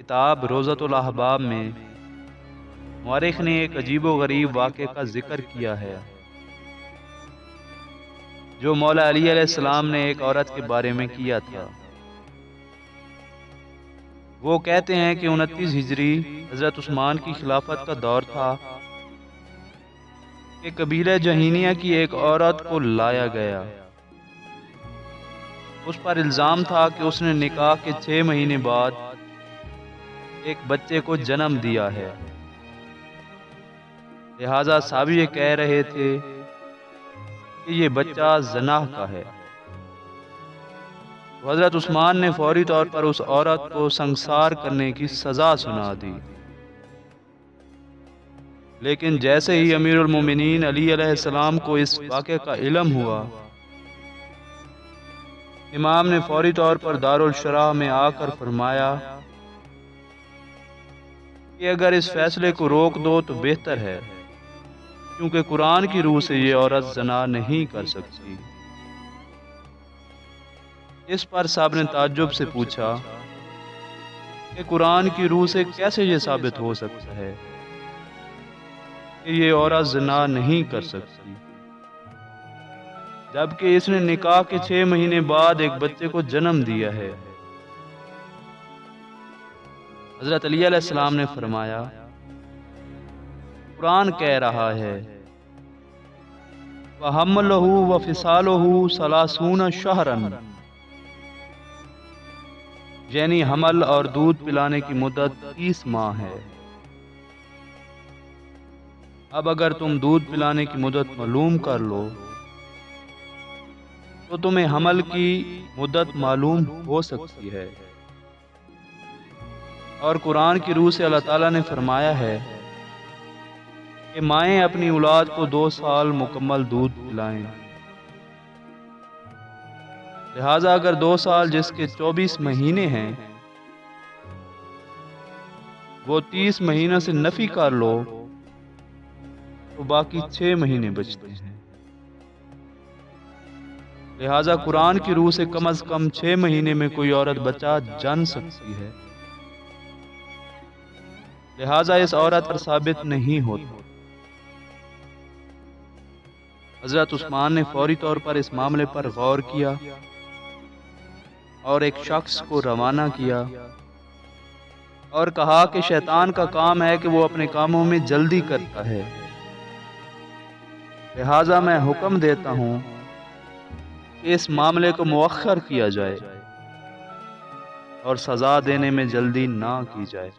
کتاب روضۃ الاحباب میں مورخ نے ایک عجیب و غریب واقعے کا ذکر کیا ہے جو مولا علی علیہ السلام نے ایک عورت کے بارے میں کیا تھا۔ وہ کہتے ہیں کہ 29 ہجری حضرت عثمان کی خلافت کا دور تھا کہ قبیلہ جہینیہ کی ایک عورت کو لایا گیا۔ اس پر الزام تھا کہ اس نے نکاح کے 6 مہینے بعد ایک بچے کو جنم دیا ہے، لہذا سب یہ کہہ رہے تھے کہ یہ بچہ زنا کا ہے۔ تو حضرت عثمان نے فوری طور پر اس عورت کو سنگسار کرنے کی سزا سنا دی، لیکن جیسے ہی امیر المومنین علی علیہ السلام کو اس واقعے کا علم ہوا، امام نے فوری طور پر دارالشرح میں آ کر فرمایا کہ اگر اس فیصلے کو روک دو تو بہتر ہے، کیونکہ قرآن کی روح سے یہ عورت زنا نہیں کر سکتی۔ اس پر سب نے تعجب سے پوچھا کہ قرآن کی روح سے کیسے یہ ثابت ہو سکتا ہے کہ یہ عورت زنا نہیں کر سکتی، جبکہ اس نے نکاح کے 6 مہینے بعد ایک بچے کو جنم دیا ہے۔ حضرت علی علیہ السلام نے فرمایا، قرآن کہہ رہا ہے وَحَمْلُهُ وَفِصَالُهُ 30 شَهْرًا، یعنی حمل اور دودھ پلانے کی مدت 30 ماہ ہے۔ اب اگر تم دودھ پلانے کی مدت معلوم کر لو تو تمہیں حمل کی مدت معلوم ہو سکتی ہے۔ اور قرآن کی روح سے اللہ تعالیٰ نے فرمایا ہے کہ مائیں اپنی اولاد کو 2 سال مکمل دودھ پلائیں، لہذا اگر 2 سال جس کے 24 مہینے ہیں وہ 30 مہینوں سے نفی کر لو تو باقی 6 مہینے بچتے ہیں۔ لہذا قرآن کی روح سے کم از کم 6 مہینے میں کوئی عورت بچہ جن سکتی ہے، لہذا اس عورت پر ثابت نہیں ہوتا۔ حضرت عثمان نے فوری طور پر اس معاملے پر غور کیا اور ایک شخص کو روانہ کیا اور کہا کہ شیطان کا کام ہے کہ وہ اپنے کاموں میں جلدی کرتا ہے، لہذا میں حکم دیتا ہوں کہ اس معاملے کو مؤخر کیا جائے اور سزا دینے میں جلدی نہ کی جائے۔